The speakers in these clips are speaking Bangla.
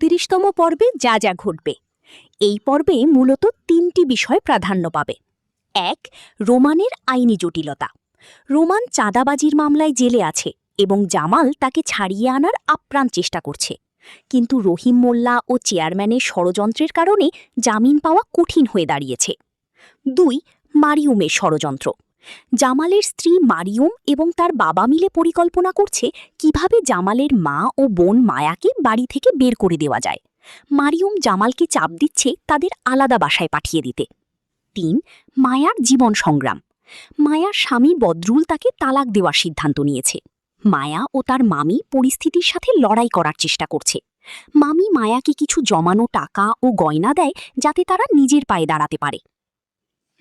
৩৪তম পর্বে যা যা ঘটবে। এই পর্বে মূলত ৩টি বিষয় প্রাধান্য পাবে। ১. রোমানের আইনি জটিলতা। রোমান চাঁদাবাজির মামলায় জেলে আছে এবং জামাল তাকে ছাড়িয়ে আনার আপ্রাণ চেষ্টা করছে, কিন্তু রহিম মোল্লা ও চেয়ারম্যানের ষড়যন্ত্রের কারণে জামিন পাওয়া কঠিন হয়ে দাঁড়িয়েছে। ২. মারিয়ুমের ষড়যন্ত্র। জামালের স্ত্রী মারিয়ুম এবং তার বাবা মিলে পরিকল্পনা করছে কিভাবে জামালের মা ও বোন মায়াকে বাড়ি থেকে বের করে দেওয়া যায়। মারিয়ুম জামালকে চাপ দিচ্ছে তাদের আলাদা বাসায় পাঠিয়ে দিতে। ৩. মায়ার জীবন সংগ্রাম। মায়ার স্বামী বদরুল তাকে তালাক দেওয়ার সিদ্ধান্ত নিয়েছে। মায়া ও তার মামি পরিস্থিতির সাথে লড়াই করার চেষ্টা করছে। মামি মায়াকে কিছু জমানো টাকা ও গয়না দেয় যাতে তারা নিজের পায়ে দাঁড়াতে পারে।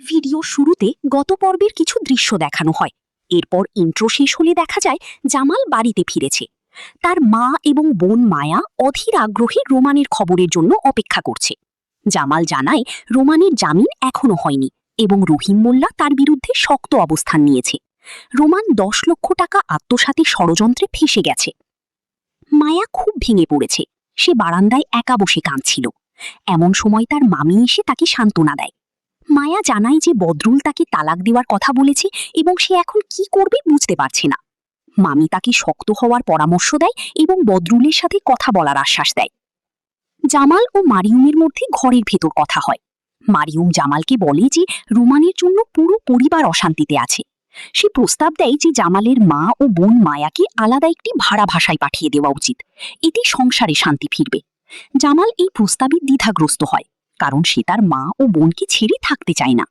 ভিডিও শুরুতে গত পর্বের কিছু দৃশ্য দেখানো হয়। এরপর ইন্ট্রো শেষ হলে দেখা যায় জামাল বাড়িতে ফিরেছে। তার মা এবং বোন মায়া অধীর আগ্রহে রোমানের খবরের জন্য অপেক্ষা করছে। জামাল জানায় রোমানের জামিন এখনো হয়নি এবং রহিম মোল্লা তার বিরুদ্ধে শক্ত অবস্থান নিয়েছে। রোমান ১০ লক্ষ টাকা আত্মসাতের ষড়যন্ত্রে ফেঁসে গেছে। মায়া খুব ভেঙে পড়েছে। সে বারান্দায় একা বসে কাঁদছিল। এমন সময় তার মামি এসে তাকে সান্ত্বনা দেয়। মায়া জানায় যে বদরুল তাকে তালাক দেওয়ার কথা বলেছে এবং সে এখন কি করবে বুঝতে পারছে না। মামি তাকে শক্ত হওয়ার পরামর্শ দেয় এবং বদরুলের সাথে কথা বলার আশ্বাস দেয়। জামাল ও মারিয়ুমের মধ্যে ঘরের ভেতর কথা হয়। মারিয়ুম জামালকে বলে যে রোমানের জন্য পুরো পরিবার অশান্তিতে আছে। সে প্রস্তাব দেয় যে জামালের মা ও বোন মায়াকে আলাদা একটি ভাড়া ভাষায় পাঠিয়ে দেওয়া উচিত, এতে সংসারে শান্তি ফিরবে। জামাল এই প্রস্তাবে দ্বিধাগ্রস্ত হয়, কারণ সে তার মা ও বোনকে ছেড়ে থাকতে চায় না।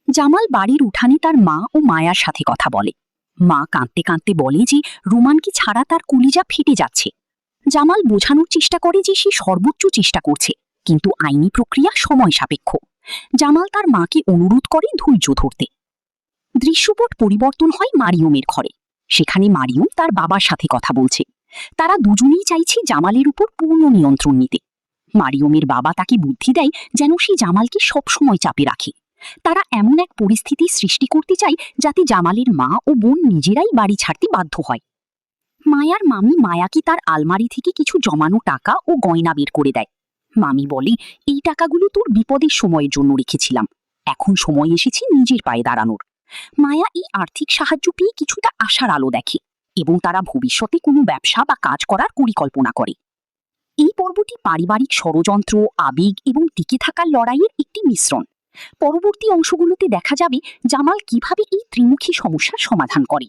জামাল বাড়ির উঠানে তার মা ও মায়ার সাথে কথা বলে। মা কাঁদতে কাঁদতে বলে যে রোমানকে ছাড়া তার কলিজা ফেটে যাচ্ছে। জামাল বোঝানোর চেষ্টা করে যে সে সর্বোচ্চ চেষ্টা করছে, কিন্তু আইনি প্রক্রিয়া সময় সাপেক্ষ। জামাল তার মাকে অনুরোধ করে ধৈর্য ধরতে। দৃশ্যপট পরিবর্তন হয় মারিয়ুমের ঘরে। সেখানে মারিয়ুম তার বাবার সাথে কথা বলছে। তারা দুজনেই চাইছে জামালের উপর পূর্ণ নিয়ন্ত্রণ নিতে। মারিয়ুমের বাবা তাকে বুদ্ধি দেয় যেন সে জামালকে সবসময় চাপে রাখে। তারা এমন এক পরিস্থিতি সৃষ্টি করতে চায় যাতে জামালের মা ও বোন নিজেরাই বাড়ি ছাড়তে বাধ্য হয়। মায়ার মামি মায়াকে তার আলমারি থেকে কিছু জমানো টাকা ও গয়না বের করে দেয়। মামি বলে, এই টাকাগুলো তোর বিপদের সময়ের জন্য রেখেছিলাম, এখন সময় এসেছে নিজের পায়ে দাঁড়ানোর। মায়া এই আর্থিক সাহায্য পেয়ে কিছুটা আশার আলো দেখে এবং তারা ভবিষ্যতে কোনো ব্যবসা বা কাজ করার পরিকল্পনা করে। এই পর্বটি পারিবারিক ষড়যন্ত্র, আবেগ এবং টিকে থাকার লড়াইয়ের একটি মিশ্রণ। পরবর্তী অংশগুলোতে দেখা যাবে জামাল কিভাবে এই ত্রিমুখী সমস্যার সমাধান করে।